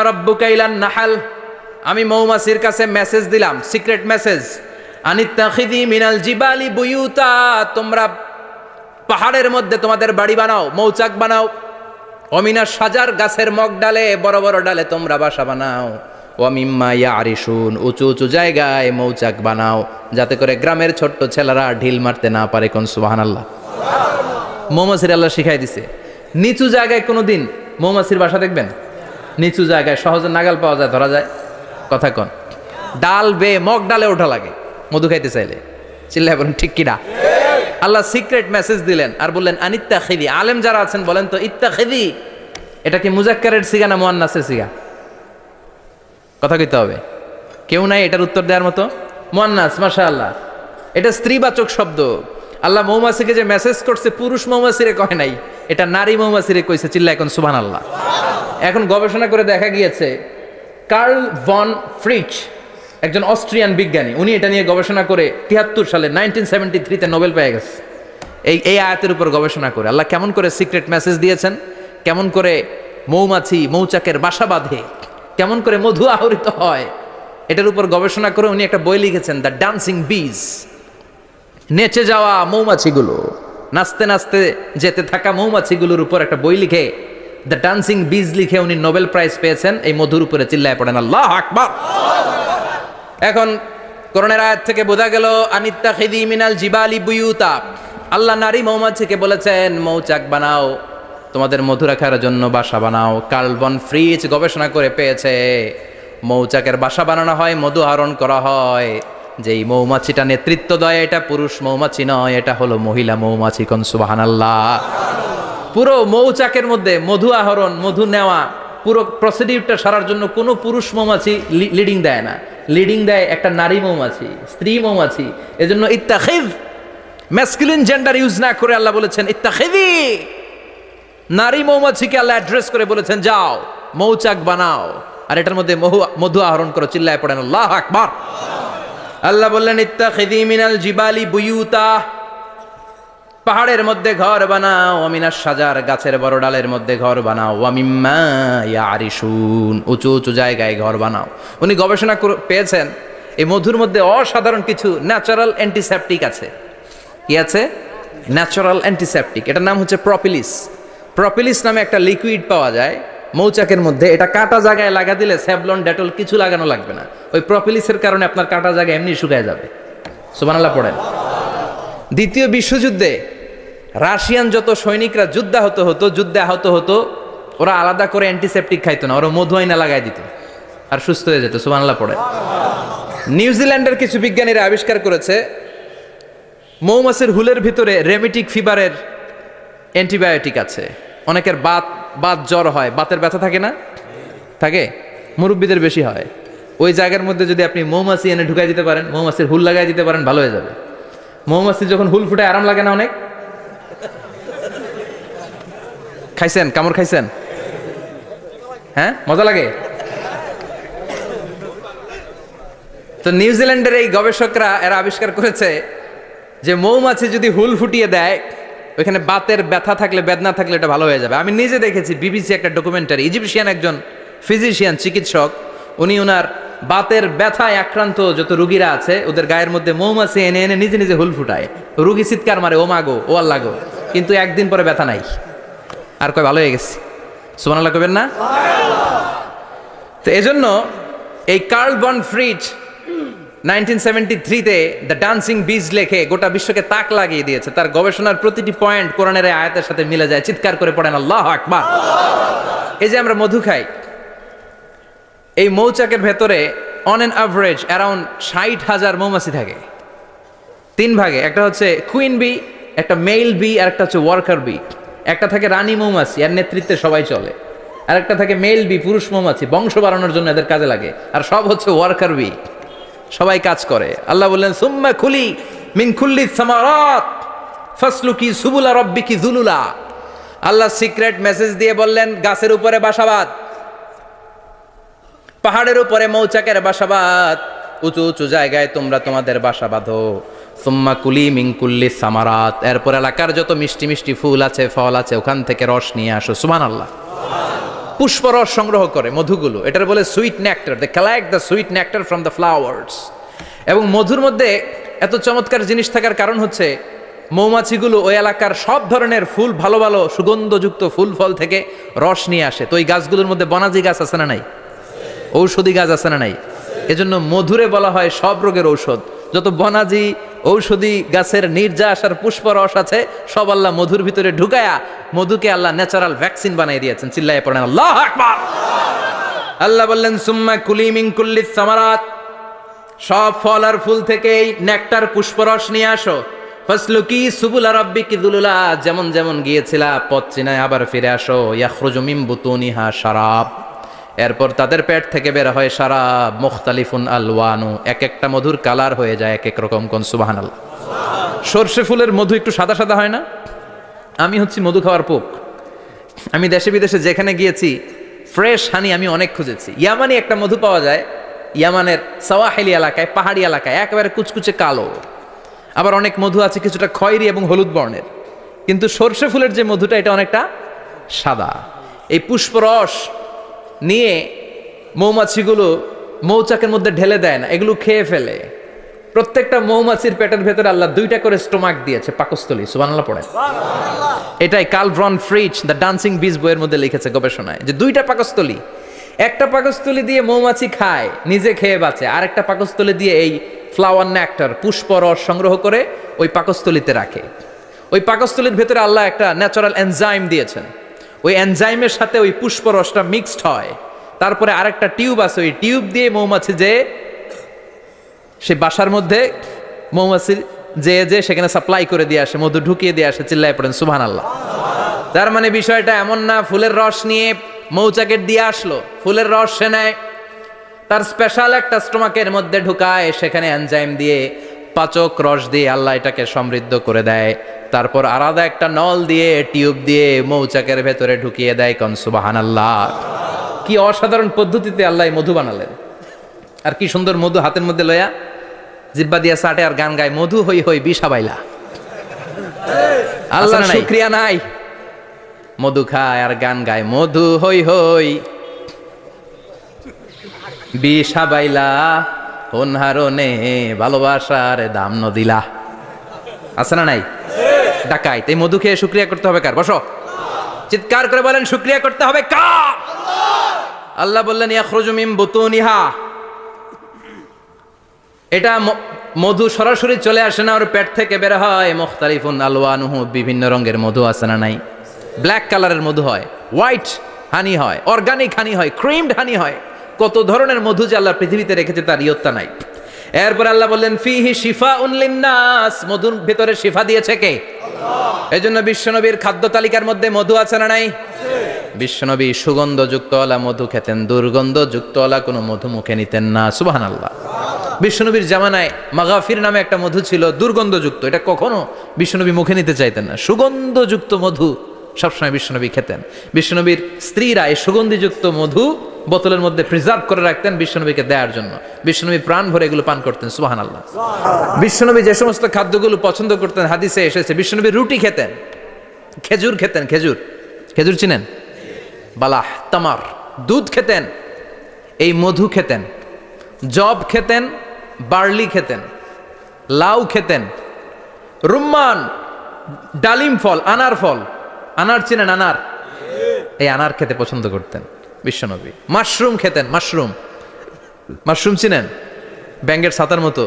রাব্বুকা ইলান Nahal, আমি মৌমাছির কাছে মেসেজ দিলাম, সিক্রেট মেসেজ, আনিত্তাখিযি মিনাল জিবালি বুয়ুতা, তোমরা পাহাড়ের মধ্যে তোমাদের বাড়ি বানাও, মৌচাক বানাও। অমিনা সাজার, গাছের মগ ডালে, বড় বড় ডালে তোমরা বাসা বানাও। ওয়ামিম্মা ইয়ারিশুন, উঁচু উঁচু জায়গায় মৌচাক বানাও, যাতে করে গ্রামের ছোট্ট ছেলেরা ঢিল মারতে না পারে। কোন সুবহানাল্লাহ। মৌমাছির আল্লাহ শিখাই দিছে। নিচু জায়গায় কোনোদিন মৌমাছির বাসা দেখবেন? নিচু জায়গায় সহজে নাগাল পাওয়া যায়, ধরা যায়। কথা কন, ডাল বে মগ ডালে ওঠা লাগে মধু খাইতে চাইলে। চিল্লায় বলেন ঠিক কিনা? আল্লাহ সিক্রেট মেসেজ দিলেন আর বললেন আনিত্তাখিযি। আলেম যারা আছেন বলেন তো, ইত্তাখিযি এটা কি মুজাক্কারের সিগা না মুয়ান্নাসের সিগা? কথা কইতে হবে। কেউ নাই এটার উত্তর দেওয়ার মতো? মুয়ান্নাস, মাশাআল্লাহ। এটা স্ত্রীবাচক শব্দ। আল্লাহ মৌমাছিকে যে মেসেজ করছে পুরুষ মৌমাছিরে কয় নাই, এটা নারী মৌমাছিরে কইছে। চিল্লায় এখন সুবহানাল্লাহ। এখন গবেষণা করে দেখা গিয়েছে, কার্ল ভন ফ্রিচ, একজন অস্ট্রিয়ান বিজ্ঞানী, উনি এটা নিয়ে গবেষণা করে 73 সালে 1973-তে নোবেল পেয়ে গেছে। এই আয়াতের উপর গবেষণা করে আল্লাহ কেমন করে সিক্রেট মেসেজ দিয়েছেন, কেমন করে মৌমাছি মৌচাকের বাসা বাঁধে, কেমন করে মধু আহরিত হয়, এটার উপর গবেষণা করে উনি একটা বই লিখেছেন, দ্য ডান্সিং বিজ। নেচে যাওয়া মৌমাছিগুলো, নাচতে নাচতে যেতে থাকা মৌমাছিগুলোর উপর একটা বই লিখে, দ্য ডান্সিং বিজ লিখে উনি নোবেল প্রাইজ পেয়েছেন এই মধুর উপরে। চিল্লায় পড়েন আল্লাহু আকবার। এখন কোরআনের আয়াত থেকে বোঝা গেল আনিত্তাখিযি মিনাল জিবালি বুয়ুতা, আল্লাহ নারী মৌমাছিকে বলেছেন মৌচাক বানাও, তোমাদের মধু রাখার জন্য বাসা বানাও। কার্ল ভন ফ্রিচ গবেষণা করে পেয়েছে মৌচাকের বাসা বানানো হয়, মধু আহরণ করা হয়। যেই মৌমাছিটা নেতৃত্ব দেয় এটা পুরুষ মৌমাছি নয়, এটা হলো মহিলা মৌমাছি। কোন সুবহানাল্লাহ। পুরো মৌচাকের মধ্যে মধু আহরণ, মধু নেওয়া, পুরো প্রসিডিউরটা সারার জন্য কোনো পুরুষ মৌমাছি লিডিং দেয় না, লিডিং দেয় একটা নারী মৌমাছি, স্ত্রী মৌমাছি। এজন্য ইত্তাখিয, ম্যাসকুলিন জেন্ডার ইউজ না করে আল্লাহ বলেছেন ইত্তাখিযি। নারী মৌমাছিকে আল্লাহ অ্যাড্রেস করে বলেছেন যাও মৌচাক বানাও আর এটার মধ্যে মধু আহরণ করো। চিল্লায় পড়েন আল্লাহু আকবার। আল্লাহ বললেন ইত্তাখিযি মিনাল জিবালি বুয়ুতা, পাহাড়ের মধ্যে ঘর বানাও, ওয়ামিনাস সাজার, গাছের বড় ডালের মধ্যে ঘর বানাও, ওয়ামিম্মা ইয়ারিশুন, উঁচু উঁচু জায়গায় ঘর বানাও। উনি গবেষণা পেয়েছেন এই মধুর মধ্যে অসাধারণ কিছু ন্যাচারাল অ্যান্টিসেপটিক আছে। কি আছে? Natural antiseptic. এটার নাম হচ্ছে প্রপিলিস। প্রপিলিস নামে একটা লিকুইড পাওয়া যায় মৌচাকের মধ্যে। এটা কাটা জায়গায় লাগা দিলে স্যাভলন, ডেটল কিছু লাগানো লাগবে না। ওই প্রপিলিসের কারণে আপনার কাটা জায়গা এমনি শুকায় যাবে। সুবহানাল্লাহ পড়েন। দ্বিতীয় বিশ্বযুদ্ধে রাশিয়ান যত সৈনিকরা যুদ্ধে আহত হতো, ওরা আলাদা করে অ্যান্টিসেপটিক খাইতো না, ওরা মধু আইনা লাগাই দিত আর সুস্থ হয়ে যেত। সুবহানাল্লাহ পড়েন। নিউজিল্যান্ডের কিছু বিজ্ঞানীরা আবিষ্কার করেছে মৌমাছির হুলের ভিতরে রেমিটিক ফিভারের অ্যান্টিবায়োটিক আছে। অনেকের বাত জ্বর হয়, বাতের ব্যথা থাকে না? থাকে, মুরব্বীদের বেশি হয়। ওই জায়গার মধ্যে যদি আপনি মৌমাছি এনে ঢুকাই দিতে পারেন, মৌমাছির হুল লাগাই দিতে পারেন, ভালো হয়ে যাবে। মৌমাছি যখন হুল ফুটে আরাম লাগে না অনেক? খাইছেন? কামড় খাইছেন? হ্যাঁ, মজা লাগে। তো নিউজিল্যান্ডের এই গবেষকরা এরা আবিষ্কার করেছে যে মৌমাছি যদি হুল ফুটিয়ে দেয়, ওইখানে বাতের ব্যথা থাকলে, বেদনা থাকলে এটা ভালো হয়ে যাবে। আমি নিজে দেখেছি, বিবিসি একটা ডকুমেন্টারি। ইজিপশিয়ান একজন ফিজিশিয়ান, চিকিৎসক, উনি ওনার বাতের ব্যথায় আক্রান্ত যত রুগীরা আছে ওদের গায়ের মধ্যে মৌমাছি এনে এনে নিজে নিজে হুল ফুটায়। রুগী চিৎকার মারে, ও মাগো, ও আল্লাহ গো, কিন্তু একদিন পরে ব্যথা নাই, আর কয় ভালো হয়ে গেছে। সুবহানাল্লাহ কইবেন না? তো এজন্য এই কার্ল ভন ফ্রিচ 1973-তে দ্য ডান্সিং বিজ লেখে গোটা বিশ্বকে তাক লাগিয়ে দিয়েছে। তার গবেষণার প্রতিটি পয়েন্ট কোরআনের আয়াতের সাথে মিলে যায়। চিৎকার করে পড়েন আল্লাহু আকবার। এই যে আমরা মধু খাই, এই মৌচাকের ভেতরে অন অ্যান অ্যাভারেজ অ্যারাউন্ড 60,000 মৌমাছি থাকে। 3 ভাগে, একটা হচ্ছে কুইন বি, একটা মেল বি, আর একটা হচ্ছে ওয়ার্কার বি। একটা থাকে রানী মৌমাছি, এর নেতৃত্বে সবাই চলে। আর একটা থাকে মেল বি, পুরুষ মৌমাছি, বংশ বাড়ানোর জন্য এদের কাজে লাগে। আর সব হচ্ছে ওয়ার্কার বি, সবাই কাজ করে। আল্লাহ বললেন সুম্মা খুলি মিন কুল্লি সামারাত ফাসলুকি সুবুলা রাব্বিকি যুলুলা। আল্লাহ সিক্রেট মেসেজ দিয়ে বললেন গাছের উপরে বাসাবাদ, পাহাড়ের উপরে মৌচাকের বাসাবাদ, উঁচু উঁচু জায়গায় তোমরা তোমাদের বাসা বাঁধো। সুম্মা কুলি মিন কুল্লি সামারাত, এরপর এলাকার যত মিষ্টি মিষ্টি ফুল আছে, ফল আছে, ওখান থেকে রস নিয়ে আসো। সুবহানাল্লাহ। পুষ্পরস সংগ্রহ করে মধুগুলো, এটার বলে sweet nectar. They collect the sweet nectar from the flowers. এবং মধুর মধ্যে এত চমৎকার জিনিস থাকার কারণ হচ্ছে মৌমাছিগুলো ওই এলাকার সব ধরনের ফুল, ভালো ভালো সুগন্ধযুক্ত ফুল ফল থেকে রস নিয়ে আসে। তো ওই গাছগুলোর মধ্যে বনাজি গাছ আছে না নাই, ঔষধি গাছ আছে না নাই, এজন্য মধুরে বলা হয় সব রোগের ঔষধ। যত বনাজি ঔষধি গাছের নির্যাস আর পুষ্পরস আছে সব আল্লাহ মধুর ভিতরে ঢুকায়া মধুকে আল্লাহ ন্যাচারাল ভ্যাকসিন বানিয়ে দিয়েছেন। চিল্লায়ে পড়েন আল্লাহু আকবার। আল্লাহ বললেন সুম্মা কুলি মিন কুল্লি সামারাত, সব ফল আর ফুল থেকেই নেকটার পুষ্পরস নিয়ে আসো। ফাসলুকি সুবুলা রাব্বিকি যুলুলা, যেমন যেমন গিয়েছিলা পথ চিনায় আবার ফিরে আসো। ইয়াখরুজু মিন বুতুনিহা শারাব, এরপর তাদের পেট থেকে বের হয় শারাব। মুখতালিফুন আলওয়ানু, এক একটা মধুর কালার হয়ে যায় এক এক রকম। কোন সুবহানাল্লাহ। সরষে ফুলের মধু একটু সাদা সাদা হয় না? আমি হচ্ছি মধু খাওয়ার পোক। আমি দেশে বিদেশে যেখানে গিয়েছি ফ্রেশ হানি আমি অনেক খুঁজেছি। ইয়ামানি একটা মধু পাওয়া যায় ইয়ামানের সাওয়াহিলি এলাকায়, পাহাড়ি এলাকায়, একেবারে কুচকুচে কালো। আবার অনেক মধু আছে কিছুটা খয়েরি এবং হলুদ বর্ণের, কিন্তু সরষে ফুলের যে মধুটা এটা অনেকটা সাদা। এই পুষ্পরস নিয়ে মৌমাছিগুলো মৌচাকের মধ্যে ঢেলে দেয় না, এগুলো খেয়ে ফেলে। প্রত্যেকটা মৌমাছির পেটের ভেতরে আল্লাহ 2টা করে স্টোমাক দিয়েছে, পাকস্থলী। সুবহানাল্লাহ পড়েন। এটাই কার্ল ভন ফ্রিচ দ্য ডান্সিং বিজ বইয়ের মধ্যে লিখেছে গবেষণায়, যে 2টা পাকস্থলী। একটা পাকস্থলী দিয়ে মৌমাছি খায়, নিজে খেয়ে বাঁচে, আর একটা পাকস্থলী দিয়ে এই ফ্লাওয়ার নেক্টার পুষ্পরস সংগ্রহ করে ওই পাকস্থলীতে রাখে। ওই পাকস্থলীর ভেতরে আল্লাহ একটা ন্যাচারাল এনজাইম দিয়েছেন, ওই এনজাইমের সাথে ওই পুষ্পরসটা মিক্সড হয়। তারপরে আরেকটা টিউব আছে, ওই টিউব দিয়ে মৌমাছি যে সে বাসার মধ্যে মৌমাছি যে সেখানে সাপ্লাই করে দিয়ে আসে, মধু ঢুকিয়ে দিয়ে আসে। চিল্লায় পড়েন সুবহানাল্লাহ। তার মানে বিষয়টা এমন না ফুলের রস নিয়ে মৌচাকের দিয়ে আসলো, ফুলের রস সে নেয়, তার স্পেশাল একটা স্টোমাকের মধ্যে ঢুকায়, সেখানে এনজাইম দিয়ে পাচক রস দিয়ে আল্লাহ এটাকে সমৃদ্ধ করে দেয়। তারপর আলাদা একটা নল দিয়ে টিউব দিয়ে মৌচাকের ভেতরে ঢুকিয়ে দেয়। কোন সুবহানাল্লাহ। কি অসাধারণ পদ্ধতিতে আল্লাহ মধু বানালেন। আর কি সুন্দর মধু হাতের মধ্যে লয়া জিব্বা দিয়া চাটে আর গান গায়, মধু হই হই বিষা বাইলা। আল্লাহর শুকরিয়া নাই, মধু খায় আর গান গায়, মধু হই হই বিষা বাইলা, অনহারনে ভালোবাসার দাম নদিলা। আছে না নাই? ডাকাইত। এই মধু খেয়ে শুকরিয়া করতে হবে কার? বসো, চিৎকার করে বলেন শুকরিয়া করতে হবে কার? আল্লাহ বললেন ইয়াখরুজু মিন বুতুনিহা, এটা মধু সরাসরি চলে আসে না, ওর পেট থেকে বের হয়। মুখতালিফুন আলওয়ানুহু, বিভিন্ন রঙের মধু আছে না নাই? ব্ল্যাক কালারের মধু হয়, হোয়াইট হানি হয়, অর্গানিক হানি হয়, ক্রিমড হানি হয়। কত ধরনের মধু যে আল্লাহ পৃথিবীতে রেখেছে তার ইয়ত্তা নাই। এরপর আল্লাহ বললেন ফিহি শিফাউন লিন্নাস, মধুর ভেতরে শিফা দিয়েছে কে? আল্লাহ। এজন্য বিশ্বনবীর খাদ্য তালিকার মধ্যে মধু আছে না নাই? বিশ্বনবী সুগন্ধযুক্তওয়ালা মধু খেতেন, দুর্গন্ধযুক্তওয়ালা কোনো মধু মুখে নিতেন না। সুবহানাল্লাহ। বিশ্বনবীর জামানায় মাগাফির নামে একটা মধু ছিল, দুর্গন্ধযুক্ত, এটা কখনো বিশ্বনবী মুখে নিতে চাইতেন না। সুগন্ধযুক্ত মধু সবসময় বিশ্বনবী খেতেন। বিশ্বনবীর স্ত্রীরা এই সুগন্ধিযুক্ত মধু বোতলের মধ্যে প্রিজার্ভ করে রাখতেন বিশ্বনবীকে দেওয়ার জন্য। বিশ্বনবী প্রাণ ভরে এগুলো পান করতেন। সুবহানাল্লাহ। বিশ্বনবী যে সমস্ত খাদ্যগুলো পছন্দ করতেন হাদিসে এসেছে, বিশ্বনবী রুটি খেতেন, খেজুর খেতেন, খেজুর, খেজুর চিনেন? বালাহ, তামার, দুধ খেতেন, এই মধু খেতেন, জব খেতেন, বার্লি খেতেন, লাউ খেতেন, রুম্মান, ডালিম ফল, আনার ফল, আনার চিনেন? আনার, এই আনার খেতে পছন্দ করতেন বিশ্বনবী। মাশরুম খেতেন, মাশরুম, মাশরুম চিনেন? ব্যাঙ্গের ছাতার মতো।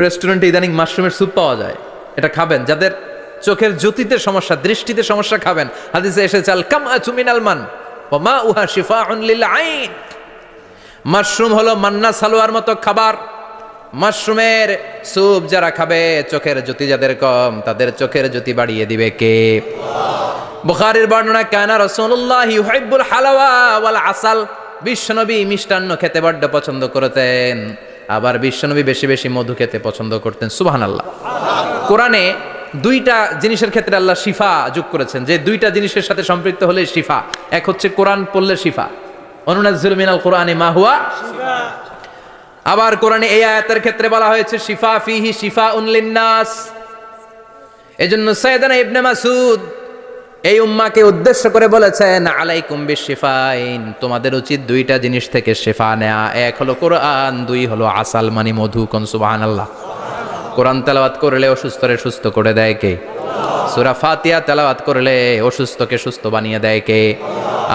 রেস্টুরেন্টে ইদানিং মাশরুমের স্যুপ পাওয়া যায়, এটা খাবেন। যাদের চোখের জ্যোতিতে সমস্যা, দৃষ্টিতে সমস্যা, খাবেন। হাদিসে এসেছে আল কামআতু মিনাল মান ওয়া মাউহা শিফাউন লিল আইন। মাশরুম হলো মান্না সালোয়ার মতো খাবার। মাশরুমের স্যুপ যারা খাবে, চোখের জ্যোতি যাদের কম, তাদের চোখের জ্যোতি বাড়িয়ে দিবে কে? বুখারীর বর্ণনা, কানা রাসূলুল্লাহ ইউহিব্বুল হালাওয়া ওয়াল আসাল, বিশ্বনবী মিষ্টান্ন খেতে বড্ড পছন্দ করতেন। আবার বিশ্বনবী বেশি বেশি মধু খেতে পছন্দ করতেন। সুবহানাল্লাহ। কোরআনে 2টা জিনিসের ক্ষেত্রে আল্লাহ শিফা যোগ করেছেন, যে 2টা জিনিসের সাথে সম্পৃক্ত হলে শিফা। এক হচ্ছে কোরআন পড়লে শিফা, অনুনাজ্জিলু মিনাল কোরআনি মা হুয়া শিফা। আবার কোরআনে এই আয়াতের ক্ষেত্রে বলা হয়েছে শিফা ফিহি শিফাউন লিন্নাস। এজন্য সাইয়েদানা ইবনে মাসউদ এই উম্মাকে উদ্দেশ্য করে বলেছেন আলাইকুম বিশিফাইন, তোমাদের উচিত দুইটা জিনিস থেকে শিফা নেয়া। এক হলো কোরআন, দুই হলো আসাল মানে মধু। কোন সুবহানাল্লাহ। কোরআন তেলাওয়াত করলে অসুস্থরে সুস্থ করে দেয় কে? সূরা ফাতিহা তেলাওয়াত করলে অসুস্থকে সুস্থ বানিয়ে দেয় কে?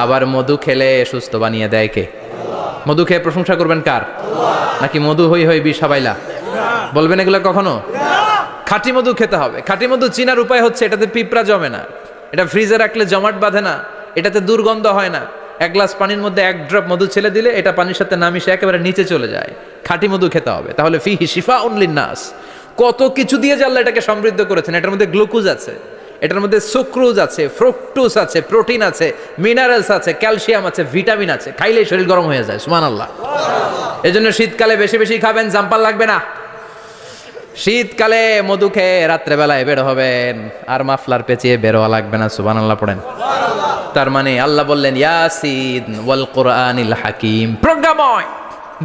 আবার মধু খেলে সুস্থ বানিয়ে দেয় কে? মধু খেয়ে প্রশংসা করবেন কার? নাকি মধু হই হই বিষাবাইলা বলবেন এগুলো কখনো? খাঁটি মধু খেতে হবে। খাঁটি মধু চিনার উপায় হচ্ছে এটাতে পিঁপড়া জমে না, এটা ফ্রিজে রাখলে জমাট বাঁধে না, এটাতে দুর্গন্ধ হয় না। এক গ্লাস পানির মধ্যে এক ড্রপ মধু ছেলে দিলে এটা পানির সাথে না মিশে একেবারে নিচে চলে যায়। খাঁটি মধু খেতে হবে। তাহলে ফিহি শিফাউন লিন্নাস। কত কিছু দিয়ে যে আল্লাহ এটাকে সমৃদ্ধ করেছেন। এটার মধ্যে গ্লুকোজ আছে, এটার মধ্যে সুক্রোজ আছে, ফ্রুকটোজ আছে, প্রোটিন আছে, মিনারেলস আছে, ক্যালসিয়াম আছে, ভিটামিন আছে। খাইলেই শরীর গরম হয়ে যায়। সুবহানাল্লাহ। এজন্য শীতকালে বেশি বেশি খাবেন, জাম্পাল লাগবে না। শীতকালে মধু খেয়ে রাত্রেবেলায় বের হবেন, আর মাফলার পেঁচিয়ে বেরোয়া লাগবে না। সুবহানাল্লাহ পড়েন। তার মানে আল্লাহ বললেন ইয়াসিন ওয়াল কোরআনিল হাকিম, প্রজ্ঞাময়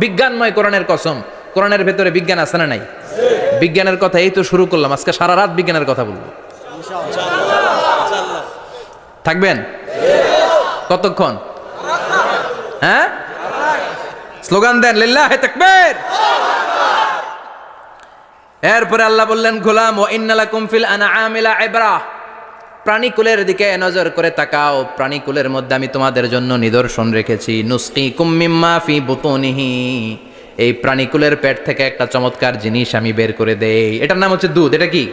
বিজ্ঞানময় কোরআনের কসম। কোরআনের ভেতরে বিজ্ঞান আছে না নাই? বিজ্ঞানের কথা এই তো শুরু করলাম, আজকে সারা রাত বিজ্ঞানের কথা বলবো। থাকবেন কতক্ষণ? হ্যাঁ, স্লোগান দেন লিল্লাহি তাকবীর। এরপরে আল্লাহ বললেন গোলাম ওয়া ইন্নালাকুম ফিল আনআমি লাইবরা, প্রাণীকুলের দিকে নজর করে তাকাও। প্রাণীকুলের মধ্যে আমি তোমাদের জন্য নিদর্শন রেখেছি। নুসকিকুম মিম্মা ফি বুতুনিহি, এই প্রাণীকুলের পেট থেকে একটা চমৎকার জিনিস আমি বের করে দেই, এটার নাম হচ্ছে দুধ। এটা কি?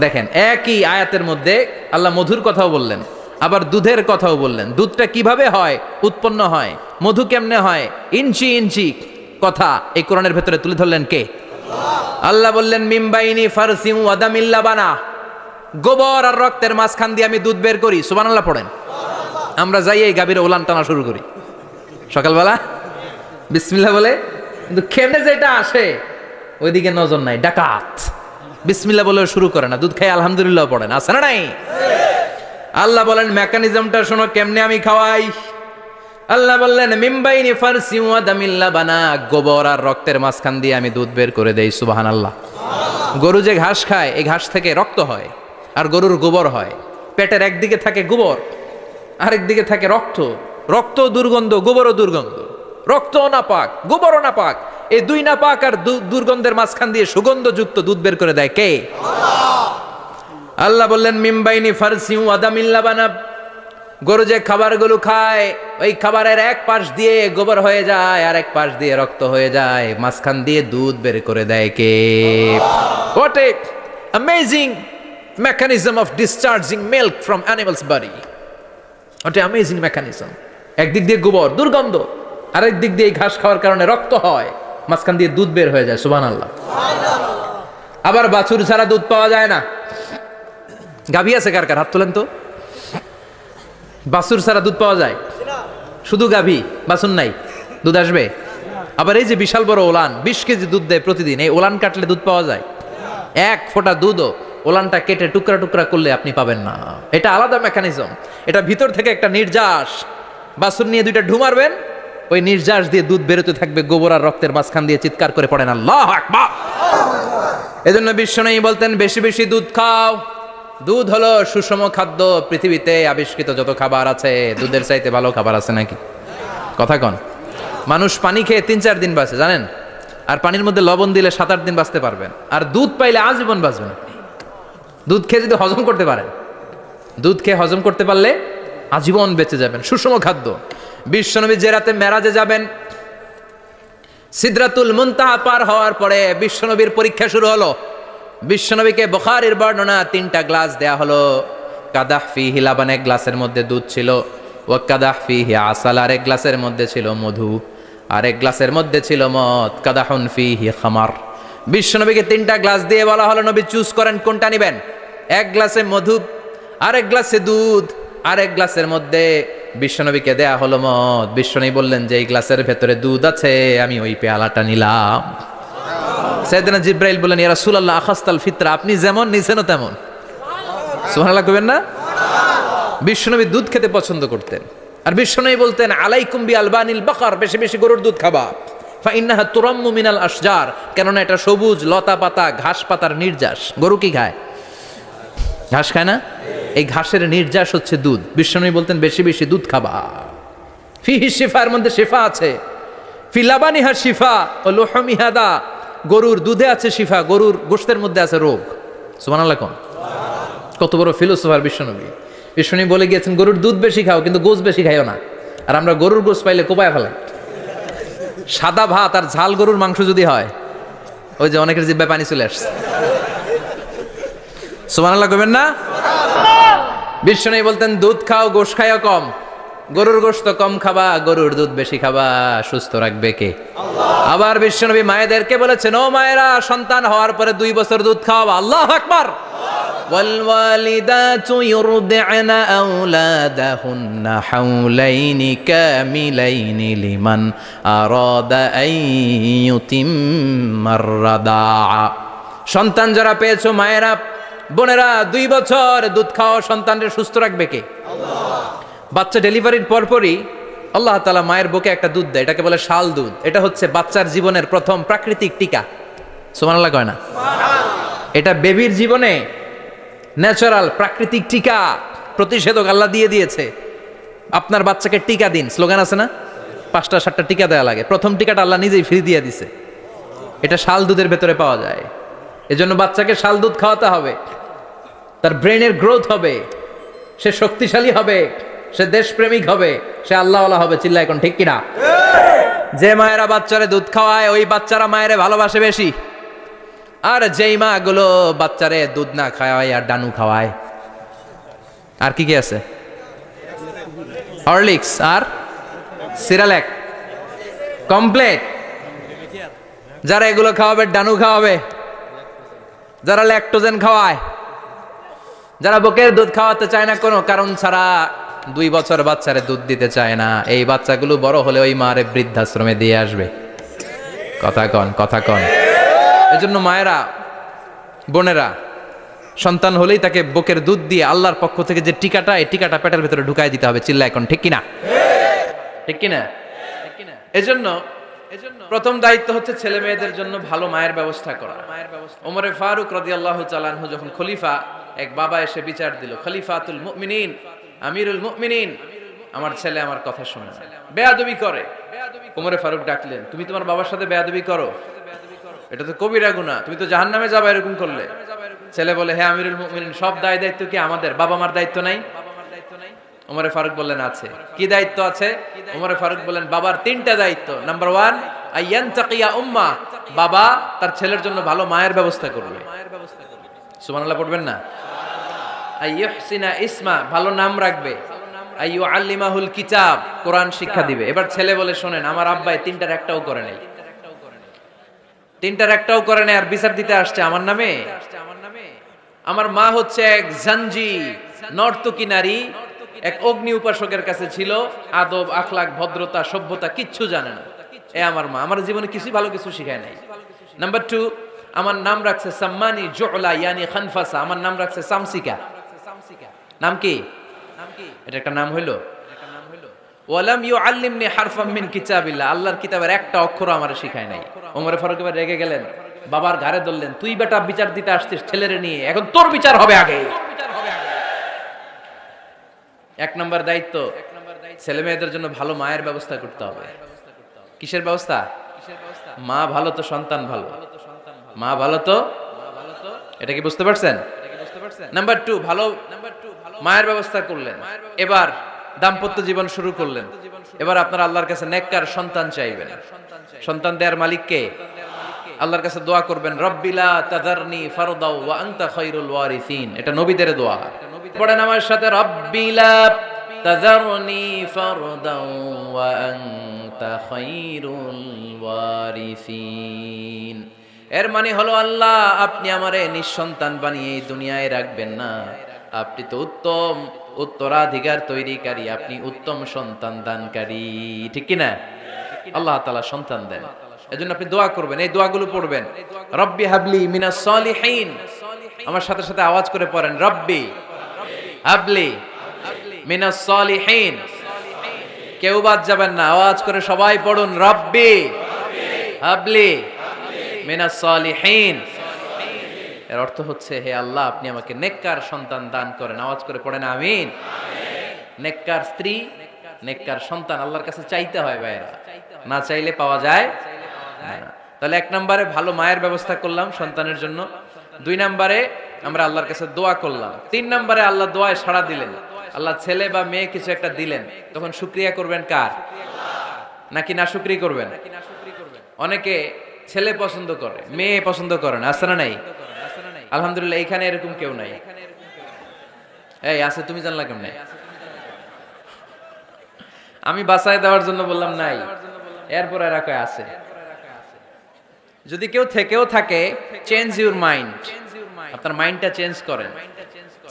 দেখেন, একই আয়াতের মধ্যে আল্লাহ মধুর কথাও বললেন, আবার দুধের কথাও বললেন। দুধটা কিভাবে হয়, উৎপন্ন হয়, মধু কেমনে হয়, ইঞ্চি ইঞ্চি কথা এই কোরআনের ভেতরে তুলে ধরলেন কে? আল্লাহ বললেন মিমবাইনি ফারসিম ওয়াদামিল লাবানা, গোবর আর রক্তের মাঝখান দিয়ে আমি দুধ বের করি। সুবহানাল্লাহ পড়েন। আমরা যাই এই গাভীর ওলান টানা শুরু করি সকালবেলা বিসমিল্লাহ বলে, কিন্তু কেমনে যেটা আসে ওইদিকে নজর নাই। ডাকাত বিসমিল্লাহ বলে শুরু করে না, দুধ খাই আলহামদুলিল্লাহ পড়েন, আছে না নাই? আল্লাহ বলেন মেকানিজমটা শোনো কেমনে আমি খাওয়াই। আল্লাহ বললেন মিমবাইনি ফারসিম ওয়াদামিল লাবানা, গোবর আর রক্তের মাঝখান দিয়ে আমি দুধ বের করে দেই। সুবহানাল্লাহ। গরু যে ঘাস খায়, এই ঘাস থেকে রক্ত হয় আর গরুর গোবর হয়। পেটের একদিকে থাকে গোবর, আরেক দিকে থাকে রক্ত। রক্ত দুর্গন্ধ, গোবরও দুর্গন্ধ। রক্তও না পাক, গোবরও না পাক, এই দুই না পাক আর দুর্গন্ধের মাঝখান দিয়ে সুগন্ধযুক্ত দুধ বের করে দেয় কে? আল্লাহ বললেন মিমবাইনি ফারসিম ওয়াদামিল লাবানা, গরু যে খাবারগুলো খায় ওই খাবারের এক পাশ দিয়ে গোবর হয়ে যায় আর এক পাশ দিয়ে রক্ত হয়ে যায়, মাঝখান দিয়ে দুধ বের করে দেয় কে? What a amazing mechanism of discharging milk from animal's body. What a amazing mechanism. একদিক দিয়ে গোবর দুর্গন্ধ, আরেক দিক দিয়ে ঘাস খাওয়ার কারণে রক্ত হয়, মাঝখান দিয়ে দুধ বের হয়ে যায়। সুবহানাল্লাহ। আবার বাছুর ছাড়া দুধ পাওয়া যায় না। গাভী আছে কার কার? হাত তোলেন তো। বাছুর ছাড়া দুধ পাওয়া যায়? শুধু গাভী, বাছুর নাই, দুধ আসবে? আবার এই যে বিশাল বড় ওলান 20 কেজি দুধ দেয় প্রতিদিন, এই ওলান কাটলে দুধ পাওয়া যায়? এক ফোঁটা দুধও ওলানটা কেটে টুকরা টুকরা করলে আপনি পাবেন না। এটা আলাদা মেকানিজম। এটা ভিতর থেকে একটা নির্যাস, বাছুর নিয়ে দুইটা ঢু মারবেন, ওই নির্যাস দিয়ে দুধ বেরোতে থাকবে গোবর আর রক্তের মাঝখান দিয়ে। চিৎকার করে পড়েন আল্লাহু আকবার। এজন্য বিশ্বনবী বলতেন বেশি বেশি দুধ খাও। দুধ হলো সুষম খাদ্য। পৃথিবীতে আবিষ্কৃত যত খাবার আছে দুধের চাইতে ভালো খাবার আছে নাকি? কথা কন। মানুষ পানি খেয়ে 3-4 দিন বাঁচে জানেন, আর পানির মধ্যে লবণ দিলে 7-8 দিন বাঁচতে পারবেন। আর দুধ পাইলে আজীবন বাঁচবেন আপনি। দুধ খেয়ে যদি হজম করতে পারেন, দুধ খেয়ে হজম করতে পারলে আজীবন বেঁচে যাবেন। সুষম খাদ্য। বিশ্বনবী যে রাতে মেরাজে যাবেন, সিদরাতুল মুনতাহা পার হওয়ার পরে বিশ্বনবীর পরীক্ষা শুরু হলো। বিশ্বনবীকে বুখারীর বর্ণনা 3টা গ্লাস দেয়া হলো। কাদাহ ফিহি লাবান, এক গ্লাসের মধ্যে দুধ ছিল। ওয়া কাদাহ ফিহি আসাল, আর এক গ্লাসের মধ্যে ছিল মধু, আর এক গ্লাসের মধ্যে ছিল মদ। কাদাহুন ফিহি খামার। বিশ্বনবীকে 3টা গ্লাস দিয়ে বলা হলো নবী চুজ করেন কোনটা নেবেন। এক গ্লাসে মধু, আরেক গ্লাসে দুধ, আরেক গ্লাসের মধ্যে বিশ্বনবীকে দেয়া হলো মদ। বিশ্বনবী বললেন যে এই গ্লাসের ভেতরে দুধ আছে, আমি ওই পেয়ালাটা নিলাম। সাইয়েদনা জিব্রাইল বললেন ইয়া রাসূলুল্লাহ আখাস্তাল ফিতরা, আপনি যেমন নিছেনও তেমন। সুবহানাল্লাহ কইবেন না? বিশ্বনবী দুধ খেতে পছন্দ করতেন। আর বিশ্বনবী বলতেন আলাইকুম বি আলবানিল বাকার, বেশি বেশি গরুর দুধ খাবা। ফা ইন্নাহা তুরাম্মু মিনাল আশজার, কেননা এটা সবুজ লতা পাতা ঘাস পাতার নির্যাস। গরু কি খায়? ঘাস খায় না? এই ঘাসের নির্যাস হচ্ছে দুধ। বিশ্বনবী বলতেন বেশি বেশি দুধ খাবা। ফিহি শিফা, এর মধ্যে শিফা আছে। ফি লাবানিহা শিফা ও লুহমিহা দা, গরুর দুধে আছে শিফা, গরুর গোশতের মধ্যে আছে রোগ। সুবহানাল্লাহ কোন। কত বড় ফিলোসোফার বিশ্বনবী। বিশ্বনবী বলে গিয়েছেন গরুর দুধ বেশি খাও, কিন্তু গোশ বেশি খাইও না। আর আমরা গরুর গোশ পাইলে কোপায় ফেলাই। সাদা ভাত আর ঝাল গরুর মাংস যদি হয়, ওই যে অনেকের জিহ্বায় পানি চলে আসছে। সুবহানাল্লাহ কইবেন না? বিশ্বনবী বলতেন দুধ খাও, গোশ খাইও কম। গরুর গোশত কম খাবা, গরুর দুধ বেশি খাবা। সুস্থ রাখবে কে? আল্লাহ। আবার বিশ্বনবী মায়েদেরকে বলেছেন, ও মায়েরা, সন্তান হওয়ার পরে 2 বছর দুধ খাওয়াবা। আল্লাহু আকবার। والوالدات يرضعن أولادهن حولين كاملين لمن أراد أن يتم الرضاعة। সন্তান যারা পেয়েছো মায়েরা, বোনেরা, 2 বছর দুধ খাওয়া সন্তানকে সুস্থ রাখবে কে? আল্লাহ। বাচ্চা ডেলিভারির পরপরই আল্লাহ তাআলা মায়ের বুকে একটা দুধ দেয়, এটাকে বলে শাল দুধ। এটা হচ্ছে বাচ্চার জীবনের প্রথম প্রাকৃতিক টিকা। সুবহানাল্লাহ কয় না? এটা বেবির জীবনে ন্যাচারাল প্রাকৃতিক টিকা, প্রতিষেধক আল্লাহ দিয়ে দিয়েছে। আপনার বাচ্চাকে টিকা দিন, স্লোগান আছে না? 5টা 7টা টিকা দেওয়া লাগে। প্রথম টিকাটা আল্লাহ নিজেই ফ্রি দিয়ে দিছে। এটা শাল দুধের ভেতরে পাওয়া যায়। এজন্য বাচ্চাকে শাল দুধ খাওয়াতে হবে। তার ব্রেনের গ্রোথ হবে, সে শক্তিশালী হবে, সে দেশপ্রেমিক হবে, সে আল্লাহওয়ালা হবে। চিল্লা এখন ঠিক কিনা? যে মায়েরা বাচ্চারে দুধ খাওয়ায়, ওই বাচ্চারা মায়েরে ভালোবাসে বেশি। আর যেই মা গুলো বাচ্চারে দুধ না খাওয়ায় আর ডানু খাওয়ায়, আর কি কি আছে? হরলিক্স আর সিরালেক, কমপ্লেট। যারা এগুলো খাওয়াবে, ডানু খাওয়াবে, যারা ল্যাকটোজেন খাওয়ায়, যারা বুকের দুধ খাওয়াতে চায় না কোনো কারণ ছাড়া, 2 বছর বাচ্চারে দুধ দিতে চায় না, এই বাচ্চাগুলো বড় হলে ওই মারে বৃদ্ধাশ্রমে দিয়ে আসবে। কথা কন, কথা কন। এজন্য মায়েরা, বোনেরা, সন্তান হলেই তাকে বুকের দুধ দিয়ে আল্লাহর পক্ষ থেকে যে টিকাটা, এই টিকাটা পেটের ভেতরে ঢুকাই দিতে হবে। চিল্লা এখন ঠিক কিনা? ঠিক কিনা? এজন্য প্রথম দায়িত্ব হচ্ছে ছেলে মেয়েদের জন্য ভালো মায়ের ব্যবস্থা করা। ওমরে ফারুক রাদিয়াল্লাহু তাআলা আনহু যখন খলিফা, এক বাবা এসে বিচার দিল, খলিফাতুল মুমিনিন, আমিরুল মুমিনিন, আমার ছেলে আমার কথা শোনে না, বেয়াদবি করে। ওমরে ফারুক ডাকলেন, তুমি তোমার বাবার সাথে বেয়াদবি করো? এটা তো কবিরা গুনাহ, তুমি তো জাহান্নামে যাবে এরকম করলে। ছেলে বলে, হে আমিরুল মুমিনিন, সব দায়িত্ব কি আমাদের? বাবা মার দায়িত্ব নাই? ওমরে ফারুক বললেন আছে। কি দায়িত্ব আছে? ওমরে ফারুক বললেন, বাবার 3টা দায়িত্ব। নাম্বার 1, আইয়ানতাকিয়া উম্মা, বাবা তার ছেলের জন্য ভালো মায়ের ব্যবস্থা করবে। সুবহানাল্লাহ পড়বেন না? আইয়ুহসিনা ইসমা, ভালো নাম রাখবে। আইয়ুআল্লিমাহুল কিতাব, কোরআন শিক্ষা দিবে। এবার ছেলে বলে, শোনেন, আমার আব্বাই 3টার একটাও করে নাই, 3টার একটাও করে নাই, আর বিচার দিতে আসছে আমার নামে। আমার মা হচ্ছে এক জাঞ্জি, নর্তকী নারী, এক অগ্নি উপাসকের কাছে ছিল, আদব, আখলাক, ভদ্রতা, সভ্যতা কিচ্ছু জানে না। এ আমার মা, আমার জীবনে কিছু ভালো কিছু শিখায় নাই। নাম্বার 2, আমার নাম রাখছে সাম্মানি জুলা, ইয়ানি খানফাসা, আমার নাম রাখছে সামসিকা। নাম কি? এটা একটা নাম হইলো? ওয়ালাম ইউআল্লিমনি হারফাম মিন কিতাবিল্লাহ, আল্লাহর কিতাবের একটা অক্ষর আমারে শিখায় নাই। ওমরে ফারুক এবার রেগে গেলেন, বাবার ঘাড়ে ধরলেন, তুই বেটা বিচার দিতে আসছিস ছেলেরে নিয়ে, এখন তোর বিচার হবে আগে। 1 নম্বর দায়িত্ব, ছেলে মেয়েদের জন্য ভালো মায়ের ব্যবস্থা করতে হবে। কিসের ব্যবস্থা? মা ভালো তো সন্তান ভালো, মা ভালো তো, এটা কি বুঝতে পারছেন? নাম্বার 2, ভালো মায়ের ব্যবস্থা করলেন। এবার দাম্পত্য জীবন শুরু করলেন। এবার আপনারা আল্লাহর কাছে নেককার সন্তান চাইবেন। সন্তান দেওয়ার মালিক কে? আল্লাহর কাছে দোয়া করবেন, রব্বিলা তাযারনি ফারদাও ওয়া আনতা খায়রুল ওয়ারিসিন। এটা নবীদের দোয়া। পড়েন আমার সাথে, রব্বিলা তাযারনি ফারদাও ওয়া আনতা খায়রুল ওয়ারিসিন। এর মানে হলো, আল্লাহ আপনি আমারে নিঃসন্তান বানিয়ে এই দুনিয়ায় রাখবেন না, আপনি তো উত্তম উত্তরাধিকার তৈরিকারী, আপনি উত্তম সন্তান দানকারী। ঠিক কিনা? আল্লাহ তাআলা সন্তান দেন, এজন্য আপনি দোয়া করবেন, এই দোয়াগুলো পড়বেন। রব্বি হাবলি মিনাস সালিহিন, আমার সাথে সাথে আওয়াজ করে পড়েন, রব্বি হাবলি মিনাস সালিহিন। কেউ বাদ যাবেন না, আওয়াজ করে সবাই পড়ুন, রব্বি হাবলি মিনাস সালিহিন। এর অর্থ হচ্ছে, হে আল্লাহ, আপনি আমাকে নেককার সন্তান দান করেন। আওয়াজ করে পড়েন আমিন। নেককার স্ত্রী, নেককার সন্তান আল্লাহর কাছে চাইতে হয় ভাইরা, না চাইলে পাওয়া যায় না। তাহলে 1 নম্বরে ভালো মায়ের ব্যবস্থা করলাম সন্তানের জন্য, 2 নম্বরে আমরা আল্লাহর কাছে দোয়া করলাম, 3 নম্বরে আল্লাহ দোয়ায় সাড়া দিলেন, আল্লাহ ছেলে বা মেয়ে কিছু একটা দিলেন, তখন শুকরিয়া করবেন কার? নাকি নাশুকরি করবেন? অনেকে ছেলে পছন্দ করে, মেয়ে পছন্দ করে না, আছে না নাই? আলহামদুলিল্লাহ এখানে এরকম কেউ নাই। এই আছে, তুমি জানলা কেমনে? আমি বাঁচায় দেওয়ার জন্য বললাম নাই, এরপর এরা কয় আছে। যদি কেউ থেকেও থাকে, চেঞ্জ ইউর মাইন্ড, আপনার মাইন্ডটা চেঞ্জ করেন।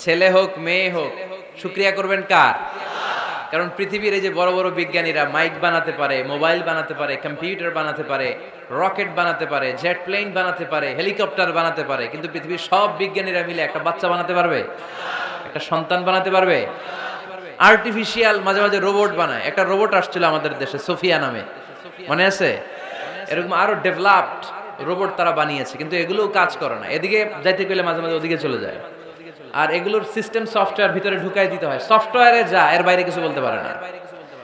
ছেলে হোক মেয়ে হোক, শুকরিয়া করবেন কার? কারণ পৃথিবীর এই যে বড় বড় বিজ্ঞানীরা মাইক বানাতে পারে, মোবাইল বানাতে পারে, কম্পিউটার বানাতে পারে, রকেট বানাতে পারে, জেট প্লেন বানাতে পারে, হেলিকপ্টার বানাতে পারে, কিন্তু পৃথিবীর সব বিজ্ঞানীরা মিলে একটা বাচ্চা বানাতে পারবে? একটা সন্তান বানাতে পারবে? আর্টিফিশিয়াল মাঝে মাঝে রোবট বানায়। একটা রোবট আসছিল আমাদের দেশে, সোফিয়া নামে, মনে আছে? এরকম আরো ডেভেলপড রোবট তারা বানিয়েছে, কিন্তু এগুলোও কাজ করে না। এদিকে যাইতে গেলে মাঝে মাঝে ওদিকে চলে যায়। আর এগুলোর সিস্টেম সফটওয়্যার ভিতরে ঢুকাই দিতে হয়, সফটওয়্যারে যা, এর বাইরে কিছু বলতে পারে না।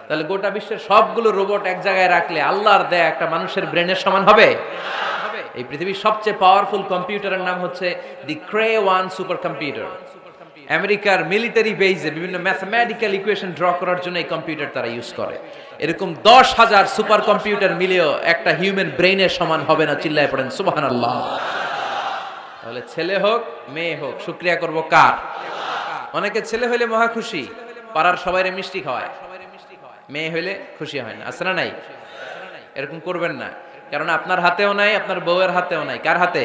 তাহলে গোটা বিশ্বের সবগুলো রোবট এক জায়গায় রাখলে আল্লাহর দেয়া একটা মানুষের ব্রেনের সমান হবে? এই পৃথিবীর সবচেয়ে পাওয়ারফুল কম্পিউটারের নাম হচ্ছে দি ক্রে 1 সুপার কম্পিউটার। আমেরিকার মিলিটারি বেজে বিভিন্ন ম্যাথমেটিক্যাল ইকুয়েশন ড্র করার জন্য এই কম্পিউটার তারা ইউজ করে। এরকম 10,000 সুপার কম্পিউটার মিলেও একটা হিউম্যান ব্রেইনের সমান হবে না। চিল্লায় পড়েন সুবহানাল্লাহ। তাহলে ছেলে হোক মেয়ে হোক, শুকরিয়া করব কার? অনেকে ছেলে হইলে মহা খুশি, পাড়ার সবাইরে মিষ্টি খাওয়ায়, মেয়ে হইলে খুশি হয় না, আছে না নাই? এরকম করবেন না, কারণ আপনার হাতেও নাই, আপনার বউয়ের হাতেও নাই। কার হাতে?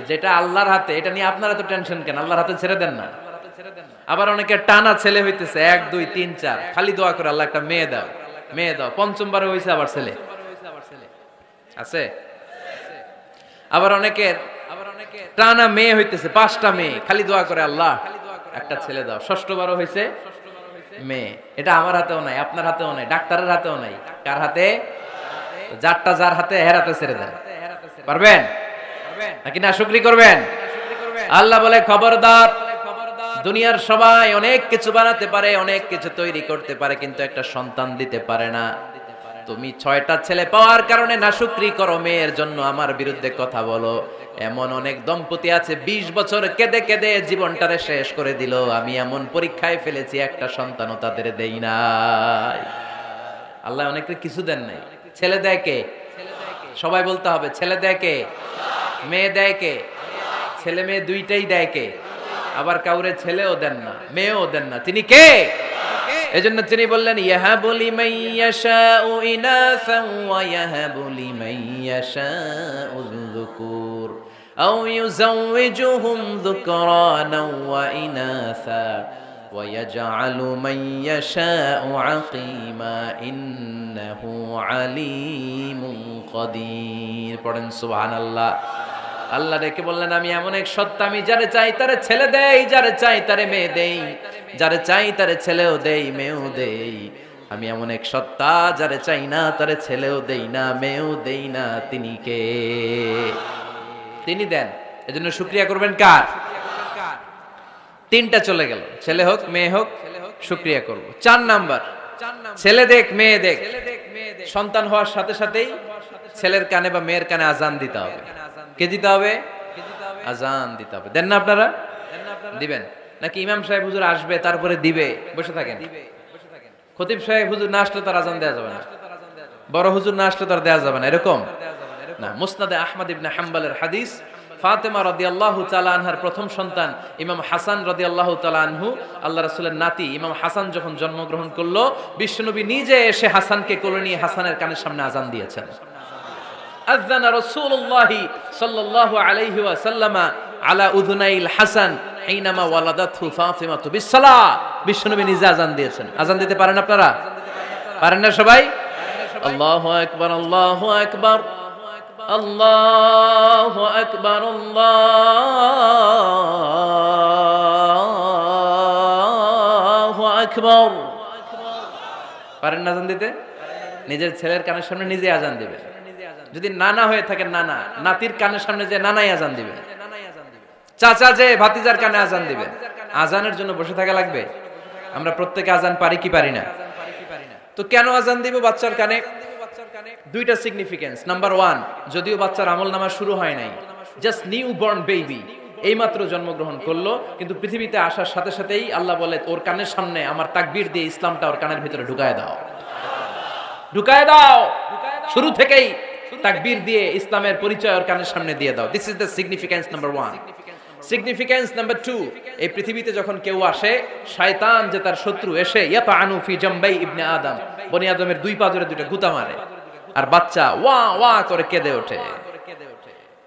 যেটা আল্লাহর হাতে, এটা নিয়ে আপনারা তো টেনশন কেন? আল্লাহর হাতে ছেড়ে দেন না। আবার অনেকে টানা ছেলে হইতেছে 1 2 3 4, খালি দোয়া করে আল্লাহ একটা মেয়ে দাও, মেয়ে দাও। পঞ্চমবারে হইছে আবার ছেলে, আছে। আবার অনেকের টানা মেয়ে হইতেছে, 5টা মেয়ে, খালি দোয়া করে আল্লাহ একটা ছেলে দাও। ষষ্ঠবারও হইছে মেয়ে। এটা আমার হাতেও নাই, আপনার হাতেও নাই, ডাক্তারের হাতেও নাই। কার হাতে? যারটা যার হাতে, হের হাতে ছেড়ে দেন। পারবেন নাকি না শুকরি করবেন? আল্লাহ বলে খবরদার, দুনিয়ার সবাই অনেক কিছু বানাতে পারে, অনেক কিছু তৈরি করতে পারে, কিন্তু একটা সন্তান দিতে পারে না। তুমি 6টা ছেলে পাওয়ার কারণে নাশুকরি করো, মেয়ের জন্য আমার বিরুদ্ধে কথা বলো। এমন অনেক দম্পতি আছে 20 বছর কেঁদে কেঁদে জীবনটারে শেষ করে দিল। আমি এমন পরীক্ষায় ফেলেছি, একটা সন্তানও তাদের দেই নাই। আল্লাহ অনেকে কিছু দেন নাই। ছেলে দেয় কে? সবাই বলতে হবে, ছেলে দেয় কে? মেয়ে দেয় কে? ছেলে মেয়ে দুইটাই দেয় কে? আবার কাউরে ছেলেও দেন না, মেয়েও দেন না, তিনি কে? এজন্য তিনি বললেন, ইয়াহাবু লিমান ইয়াশাউ ইনাসা ওয়া ইয়াহাবু লিমান ইয়াশাউ যুকুর আও ইউযাওয়িজুহুম যুকরানা ওয়া ইনাসা ওয়া ইয়াজআলু মান ইয়াশাউ আকিমা ইন্নাহু আলীমুন কাদির। পড়েন সুবহানাল্লাহ। আল্লাহ ডেকে বললেন, আমি এমন এক সত্তা, আমি যারে চাই তারে ছেলে দেই, যারে চাই তারে মেয়ে দেই, যারে চাই তারে ছেলেও দেই, মেয়েও দেই। আমি এমন এক সত্তা, যারে চাই না তারে ছেলেও দেই না, মেয়েও দেই না। তিনি কে? তিনি দেন। এজন্য শুকরিয়া করবেন কার? 3টা চলে গেল, ছেলে হোক মেয়ে হোক, শুকরিয়া করব। 4 নাম্বার, ছেলে দেখ মেয়ে দেখ, সন্তান হওয়ার সাথে সাথেই ছেলের কানে বা মেয়ের কানে আজান দিতে হবে। কে দিতে হবে? আজান দিতে হবে। দেন না আপনারা? দিবেন নাকি? ইমাম সাহেব হুজুর আসবে তারপরে দিবে, বসে থাকেন? খতিব সাহেব হুজুর না আসলে তার আজান দেওয়া যাবে না, বড় হুজুর না আসলে তার দেওয়া যাবে না, এরকম না। মুসনাদে আহমদ ইবনে হাম্বলের হাদিস, ফাতেমা রাদিয়াল্লাহু তাআলা আনহার প্রথম সন্তান ইমাম হাসান রাদিয়াল্লাহু তাআলা আনহু, আল্লাহ রাসূলের নাতি ইমাম হাসান যখন জন্মগ্রহণ করলো, বিশ্বনবী নিজে এসে হাসানকে কোলে নিয়ে হাসানের কানের সামনে আজান দিয়েছেন। আযানা রাসূলুল্লাহ সাল্লাল্লাহু আলাইহি ওয়াসাল্লাম আলা উযুনাইল হাসান হিনামা ওয়ালাদাতহু ফাতিমাতু বিসসালাহ। বিশ্বনবী নিজে আজান দিয়েছেন। আজান দিতে পারেন আপনারা? পারেন না সবাই? আল্লাহু আকবার, আল্লাহু আকবার, আল্লাহু আকবার, আল্লাহু আকবার। পারেন না আজান দিতে? নিজের ছেলের কানের সামনে নিজে আজান দিবেন। যদি নানা হয়ে থাকেন, নানা নাতির কানের সামনে যে নানাই আজান দিবেন। চাচা যে ভাতিজার কানে আজান দিবেন, আজানের জন্য বসে থাকা লাগবে? আমরা প্রত্যেকে আজান পারি কি পারি না? তো কেন আজান দিব বাচ্চার কানে? দুইটা সিগনিফিকেন্স। নাম্বার ওয়ান, যদিও বাচ্চার আমল নামা শুরু হয় নাই, জাস্ট নিউ বর্ন বেবি, এইমাত্র জন্মগ্রহণ করলো, কিন্তু পৃথিবীতে আসার সাথে সাথেই আল্লাহ বলে ওর কানের সামনে আমার তাকবীর দিয়ে ইসলামটা ওর কানের ভিতরে ঢুকায় দাও, ঢুকায় দাও। শুরু থেকেই তাকবীর দিয়ে ইসলামের পরিচয় ওর কানের সামনে দিয়ে দাও। This is the significance number one. Significance number two, এই পৃথিবীতে যখন কেউ আসে, শয়তান যে তার শত্রু এসে ইয়াতানু ফি জামবাই ইবনে আদম, বনি আদমের দুই পা ধরে দুইটা গুতা মারে, আর বাচ্চা ওয়া ওয়া করে কেঁদে ওঠে।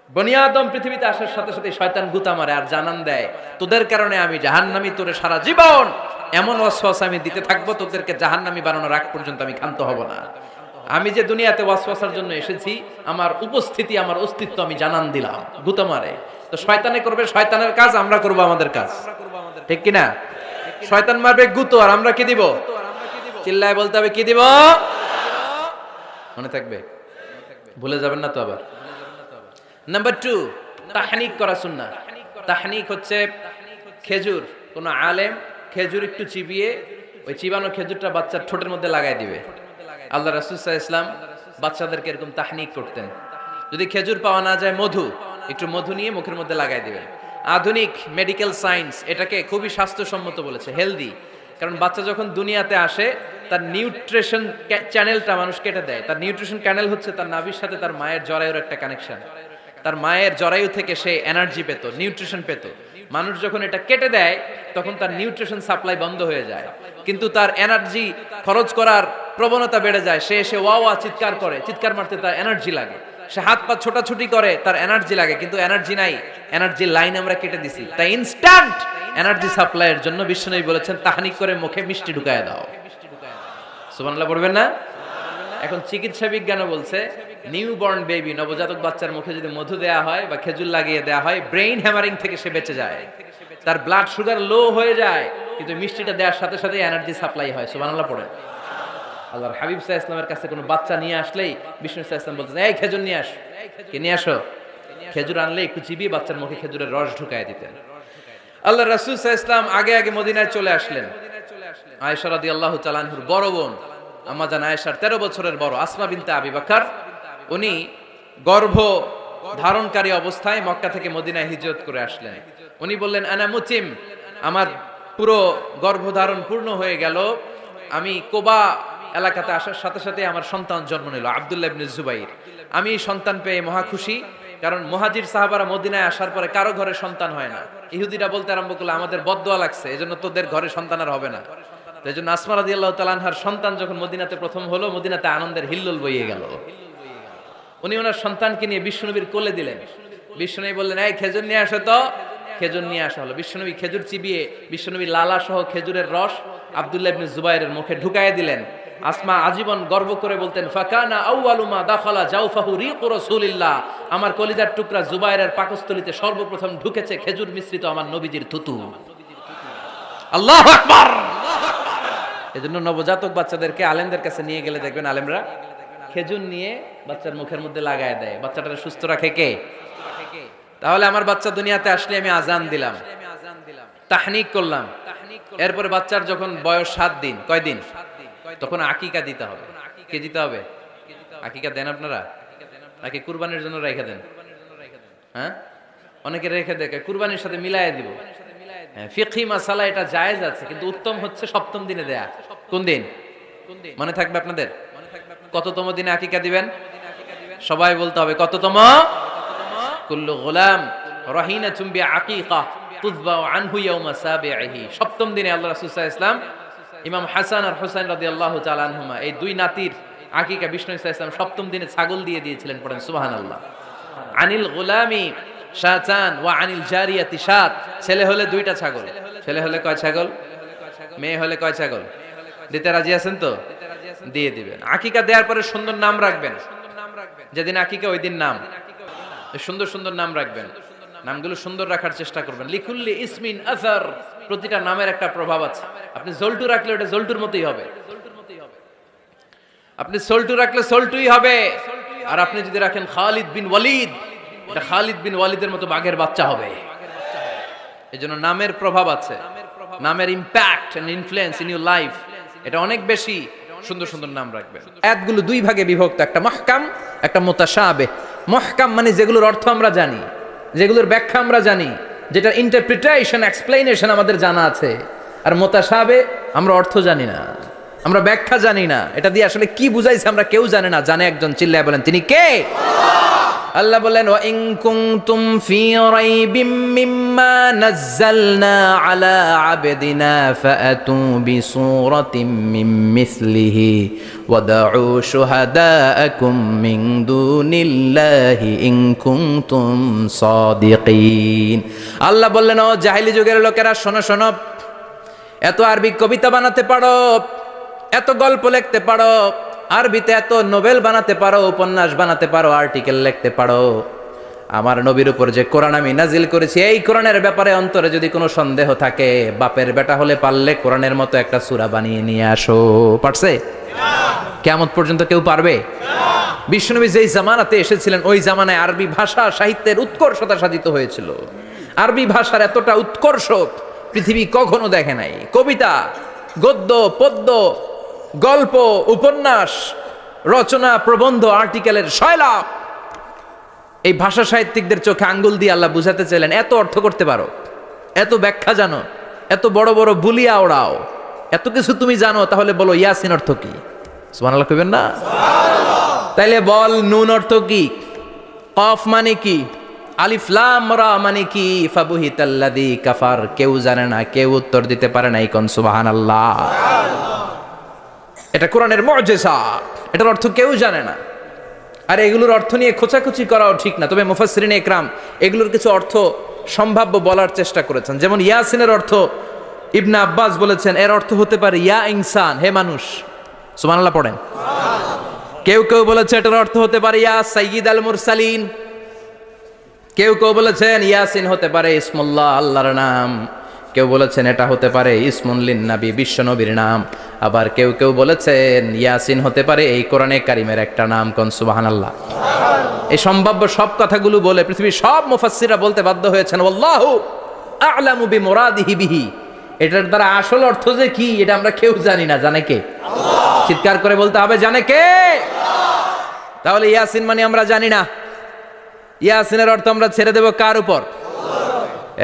বনি আদম পৃথিবীতে আসার সাথে সাথে শয়তান গুতা মারে আর জানান দেয়, তোদের কারণে আমি জাহান্নামী, তোরে সারা জীবন এমন ওয়াসওয়াসা আমি দিতে থাকবো, তোদেরকে জাহান্নামী বানানোর আগ পর্যন্ত আমি ক্ষান্ত হব না। আমি যে দুনিয়াতে ওয়াসওয়াসার জন্য এসেছি, আমার উপস্থিতি, আমার অস্তিত্ব আমি জানান দিলাম, গুতা মারে। তো শয়তানে করবে শয়তানের কাজ, আমরা করব আমাদের কাজ, ঠিক কি না? শয়তান মারবে গুতো, আর আমরা কি দিব? চিল্লায় বলতে হবে কি দিব? মনে থাকবে, ভুলে যাবেন না তো আবার। নাম্বার টু, তাহনিক করা সুন্নাহ। তাহনিক হচ্ছে খেজুর, কোন আলেম খেজুর একটু চিবিয়ে ওই চিবানো খেজুরটা বাচ্চার ঠোঁটের মধ্যে লাগাই দিবে। আল্লাহ রাসূল সাল্লাল্লাহু আলাইহি ওয়াসাল্লাম বাচ্চাদেরকে এরকম তাহনিক করতেন। যদি খেজুর পাওয়া না যায়, মধু, একটু মধু নিয়ে মুখের মধ্যে লাগাই দিবেন। আধুনিক মেডিকেল সায়েন্স এটাকে খুবই স্বাস্থ্যসম্মত বলেছে, হেলদি। কারণ বাচ্চা যখন দুনিয়াতে আসে, তার নিউট্রিশন চ্যানেলটা মানুষ কেটে দেয়। তার নিউট্রিশন চ্যানেল হচ্ছে তার নাভির সাথে তার মায়ের জরায়ুর একটা কানেকশন। তার মায়ের জরায়ু থেকে সে এনার্জি পেত, নিউট্রিশন পেত। মানুষ যখন এটা কেটে দেয়, তখন তার নিউট্রিশন সাপ্লাই বন্ধ হয়ে যায়, কিন্তু তার এনার্জি খরচ করার প্রবণতা বেড়ে যায়। সে এসে ওয়া ওয়া চিৎকার করে, চিৎকার মারতে তার এনার্জি লাগে। সে হাত পা ছোটাছুটি করে, তার এনার্জি লাগে, কিন্তু এনার্জি নাই, এনার্জি লাইন আমরা কেটে দিছি। তাই ইনস্ট্যান্ট এনার্জি সাপ্লাইয়ের জন্য বিশ্বনবী বলেছেন তাহনিক করে মুখে মিষ্টি ঢুকায় দাও। সুবহানাল্লাহ পড়বেন না? এখন চিকিৎসা বিজ্ঞানও বলছে, নিউবর্ন বেবি, নবজাতক বাচ্চার মুখে যদি মধু দেয়া হয় বা খেজুর লাগিয়ে দেয়া হয়, ব্রেইন হ্যামারিং থেকে সে বেঁচে যায়। তার ব্লাড সুগার লো হয়ে যায়, কিন্তু মিষ্টিটা দেওয়ার সাথে সাথে এনার্জি সাপ্লাই হয়। সুবহানাল্লাহ পড়েন। আল্লাহর হাবিব সাল্লাল্লাহু আলাইহি ওয়াসাল্লামের কাছে কোনো বাচ্চা নিয়ে আসলেই বিষ্ণু সাল্লাল্লাহু আলাইহি ওয়াসাল্লাম বলতেন, এই খেজুর নিয়ে আস, কে নিয়ে আসো। খেজুর আনলে একটু চিবিয়ে বাচ্চার মুখে খেজুরের রস ঢুকায় দিতেন। আল্লাহ রাসূল সাল্লাল্লাহু আলাইহি ওয়াসাল্লাম আগে আগে মদিনায় চলে আসলেন। আয়েশা রাদিয়াল্লাহু তাআলা আনহুর বড় বোন, আম্মা জান আয়েশার 13 বছরের বড় আসমা বিনতে আবি বকর, উনি গর্ভ ধারণকারী অবস্থায় মক্কা থেকে মদিনায় হিজরত করে আসলেন। উনি বললেন, আনা মুতিম, আমার পুরো গর্ভধারণ পূর্ণ হয়ে গেল, আমি কোবা এলাকাতে আসার সাথে সাথে আমার সন্তান জন্ম নিল, আব্দুল্লাহ ইবনে জুবাইর। আমি সন্তান পেয়ে মহা খুশি, কারণ মুহাজির সাহাবারা মদিনায় আসার পরে কারো ঘরে সন্তান হয় না। ইহুদিরা বলতে আরম্ভ করলো, আমাদের বদদোয়া লাগছে, এজন্য তোদের ঘরে সন্তান আর হবে না। এই জন্য আসমা রাদিয়াল্লাহু তাআলা আনহার সন্তান যখন মদিনাতে প্রথম হলো, মদিনাতে আনন্দের হিল্লোল বইয়ে গেল। উনি ওনার সন্তানকে নিয়ে বিশ্বনবীর কোলে দিলেন। বিশ্বনবী বললেন, এই খেজুর নিয়ে আসো তো। খেজুর নিয়ে আসা হলো। বিশ্বনবী খেজুর চিবিয়ে বিশ্বনবী লালা সহ খেজুরের রস আব্দুল্লাহ ইবনে জুবাইরের মুখে ঢুকায় দিলেন। আসমা আজীবন গর্ব করে বলতেন, ফাকানা আউয়ালু মা দাখালা জাওফাহু রিকু রাসূলিল্লাহ, আমার কলিজার টুকরা জুবাইরের পাকস্থলীতে সর্বপ্রথম ঢুকেছে খেজুর মিশ্রিত আমার নবীজির থুতু। আল্লাহু আকবার। এজন্য নবজাতক বাচ্চাদেরকে আলেমদের কাছে নিয়ে গেলে দেখবেন আলেমরা খেজুর নিয়ে বাচ্চার মুখের মধ্যে লাগায় দেয়। বাচ্চাটাকে সুস্থ রাখে কে? তাহলে আমার বাচ্চা দুনিয়াতে আসলে আমি আজান দিলাম, তাহনিক করলাম, এরপরে বাচ্চার যখন বয়স 7 দিন, কয় দিন, তখন আকিকা দিতে হবে। কে দিতে হবে? আকিকা দেন আপনারা নাকি কুরবানির জন্য রেখে দেন? হ্যাঁ, অনেকে রেখে দেখে কুরবানির সাথে মিলাইয়া দিব। ফিকহি মাসালা এটা জায়েজ আছে, কিন্তু উত্তম হচ্ছে 7ম দিনে দেয়া। কোন দিন মনে থাকবে আপনাদের? কততম দিনে আকিকা দিবেন? সবাই বলতে হবে কততম? কুল্লু গুলাম রাহিনাতুম বিআকিকা তুযবাউ আনহু ইয়াওমা সাবিহি। 7ম দিনে আল্লাহ রাসূল সাল্লাল্লাহু আলাইহি ওয়াসাল্লাম ইমাম হাসান আর হুসাইন রাদিয়াল্লাহু তাআলা আনহুমা, এই দুই নাতির আকিকা বিষ্ণু সাল্লাল্লাহু আলাইহি ওয়াসাল্লাম 7ম দিনে ছাগল দিয়ে দিয়েছিলেন। পড়েন সুবহানাল্লাহ। আনিল গুলামি শাতান ওয়া আনিল জারিয়াতি শাত। ছেলে হলে 2টা ছাগল, ছেলে হলে কয় ছাগল, মেয়ে হলে কয় ছাগল? দিতে রাজি আছেন তো? দিয়ে দিবেন। আকিকা দেওয়ার পরে সুন্দর নাম রাখবেন। যেদিন আকিকা ওই দিন নাম, সুন্দর সুন্দর নাম রাখবেন। নামগুলো সুন্দর রাখার চেষ্টা করবেন। লিকুল্লি ইসমিন আসার, প্রতিটা নামের একটা প্রভাব আছে। আপনি জল্টু রাখলে ওটা জল্টুর মতোই হবে, আপনি সল্টু রাখলে সল্টুই হবে। আর আপনি যদি রাখেন খালিদ বিন ওয়ালিদ, এটা খালিদ বিন ওয়ালিদের মতো বাঘের বাচ্চা হবে। এজন্য নামের প্রভাব আছে, নামের impact and influence in your life, এটা অনেক বেশি। সুন্দর সুন্দর নাম রাখবেন। আয়াতগুলো দুই ভাগে বিভক্ত, একটা মুহকাম, একটা মুতাশাবিহ। মুহকাম মানে যেগুলোর অর্থ আমরা জানি, যেগুলোর ব্যাখ্যা আমরা জানি, যেটার ইন্টারপ্রিটেশন এক্সপ্লেনেশন আমাদের জানা আছে। আর মুতাশাবিহ আমরা অর্থ জানি না, আমরা ব্যাখ্যা জানি না, এটা দিয়ে আসলে কি বুঝাইছে আমরা কেউ জানে না। জানে একজন, চিল্লায় বলেন তিনি কে? আল্লাহ বলেন ওয়া ইন কুনতুম ফি রাইবিম মিম্মা নাযালনা আলা আবদিনা ফাআতু বিসূরাতিন মিন মিসলিহি ওয়াদউ শুহাদাআকুম মিন দুনিল্লাহি ইন কুনতুম সাদিকিন। আল্লাহ বললেন ও জাহেলি যুগের লোকেরা, শোনো শোনো, এত আরবি কবিতা বানাতে পারো, এত গল্প লিখতে পারো, আরবিতে এত নোবেল বানাতে পারো, উপন্যাস বানাতে পারো, আর্টিকেল লিখতে পারো, আমার নবীর উপর যে কোরআন আমি নাজিল করেছি এই কোরআনের ব্যাপারে অন্তরে যদি কোনো সন্দেহ থাকে, বাপের বেটা হলে পারলে কোরআনের মতো একটা সূরা বানিয়ে নিয়ে আসো। পারছে? কিয়ামত পর্যন্ত কেউ পারবে? বিশ্বনবী যেই জামানাতে এসেছিলেন ওই জামানায় আরবি ভাষা সাহিত্যের উৎকর্ষতা সাধিত হয়েছিল। আরবি ভাষার এতটা উৎকর্ষ পৃথিবী কখনো দেখে নাই। কবিতা, গদ্য, পদ্য, গল্প, উপন্যাস, রচনা, প্রবন্ধ, আর্টিকেলের শৈলাপ। এই ভাষা সাহিত্যিকদের চোখে আঙ্গুল দিয়ে আল্লাহ বুঝাতে চাইলেন, এত অর্থ করতে পারো, এত ব্যাখ্যা জানো, এত বড় বড় বুলিয়া ওড়াও, এত কিছু তুমি জানো, তাহলে বলো ইয়াসিন অর্থ কি? সুবহানাল্লাহ কইবেন না? তাইলে বল নুন অর্থ কি? কফ মানে কি? আলিফ লাম রা মানে কি? ফাবুহিতাল্লাযী কাফার। কেউ জানে না, কেউ উত্তর দিতে পারে না। কোন সুবহানাল্লাহ। এটা কোরআনের মুআজিজা, এটার অর্থ কেউ জানে না। আর এগুলোর অর্থ নিয়ে খোঁচাখুচি করাও ঠিক না। তবে মুফাসসিরিনে ইকরাম এগুলোর কিছু অর্থ সম্ভাব্য বলার চেষ্টা করেছেন। যেমন ইয়াসিনের অর্থ ইবনে আব্বাস বলেছেন এর অর্থ হতে পারে ইয়া ইনসান, হে মানুষ। সুবহানাল্লাহ পড়েন। কেউ কেউ বলেছে এটার অর্থ হতে পারে ইয়া সাইয়্যিদ আল মুরসালিন। কেউ কেউ বলেছেন ইয়াসিন হতে পারে ইসমুল্লাহ, আল্লাহর নাম। কেউ বলেছেন এটা হতে পারে ইসমুন লিন নবী, বিশ্ব নবীর নাম। আবার কেউ কেউ বলেছেন ইয়াসিন হতে পারে এই কোরআনে কারিমের একটা নাম। কোন সুবহানাল্লাহ। এই সম্ভাব্য সব কথাগুলো বলে পৃথিবীর সব মুফাসসিররা বলতে বাধ্য হয়েছেন আল্লাহু আ'লামু বিমুরাদিহি বিহি। এটার দ্বারা আসল অর্থ যে কি এটা আমরা কেউ জানি না। জানে কে? আল্লাহ। চিৎকার করে বলতে হবে, জানে কে? আল্লাহ। তাহলে ইয়াসিন মানে আমরা জানি না। ইয়াসিনের অর্থ আমরা ছেড়ে দেব কার উপর?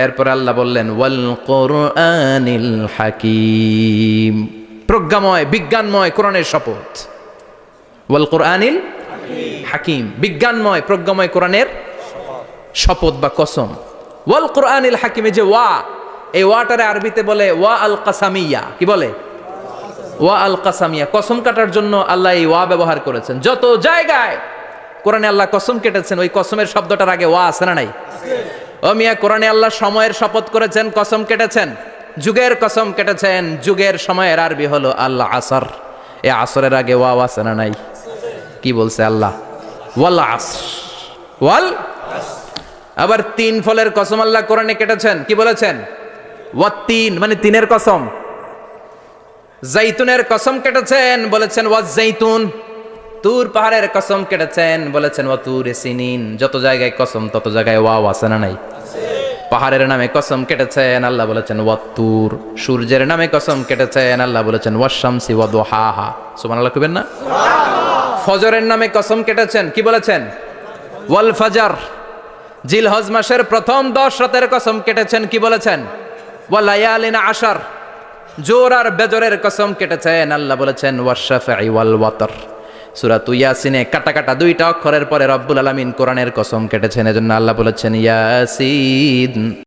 এরপর আল্লাহ বললেন ওয়াল কোরআনিল হাকিম, প্রজ্ঞাময় বিজ্ঞানময় কোরআনের শপথ। ওয়াল কোরআনিল হাকিম, বিজ্ঞানময় প্রজ্ঞাময় কোরআনের শপথ বা কসম। ওয়াল কোরআনিল হাকিমে যে ওয়া, এই ওয়াটারে আরবিতে বলে ওয়া আল কাসামিয়া। কি বলে? ওয়া আল কাসামিয়া। কসম কাটার জন্য আল্লাহ এই ওয়া ব্যবহার করেছেন। যত জায়গায় কোরআনে আল্লাহ কসম কেটেছেন ওই কসমের শব্দটার আগে ওয়া আছে না নাই? ও মিয়া, কোরআনে আল্লাহ সময়ের শপথ করেছেন, কসম কেটেছেন, যুগের কসম কেটেছেন। যুগের সময়ের আরবি হলো আল্লাহ আসর। এই আসরের আগে ওয়া আছে না নাই? কি বলছে আল্লাহ? ওয়াল আসর, ওয়াল। আবার তিন ফলের কসম আল্লাহ কোরআনে কেটেছেন। কি বলেছেন? ওয়াত্তিন মানে তিনের কসম। জাইতুনের কসম কেটেছেন, বলেছেন ওয়াজ জাইতুন। তুর পাহাড়ের কসম কেটেছেন, বলেছেন ওয়া তুরে সিনিন। যত জায়গায় কসম তত জায়গায় ওয়াও আছে না নাই? পাহাড়ের নামে কসম কেটেছেন, আল্লাহ বলেছেন ওয়া তুর। সূর্যের নামে কসম কেটেছেন, আল্লাহ বলেছেন ওয়াশ শামসি ওয়া দুহাহা। সুবহানাল্লাহ কইবেন না? ফজরের নামে কসম কেটেছেন, কি বলেছেন? ওয়াল ফাজর। জিলহজ মাসের প্রথম 10 রাতের কসম কেটেছেন, কি বলেছেন? ওয়া লায়ালিন আশর। জোর আর বেজরের কসম কেটেছেন, আল্লাহ বলেছেন ওয়াশ শাফঈ ওয়াল ওয়াতর। সূরা ইয়াসিনে কাটা কাটা 2টা অক্ষরের পরে রব্বুল আলামিন কোরআনের কসম কেটেছেন। এজন্য আল্লাহ বলেছেন ইয়াসিন।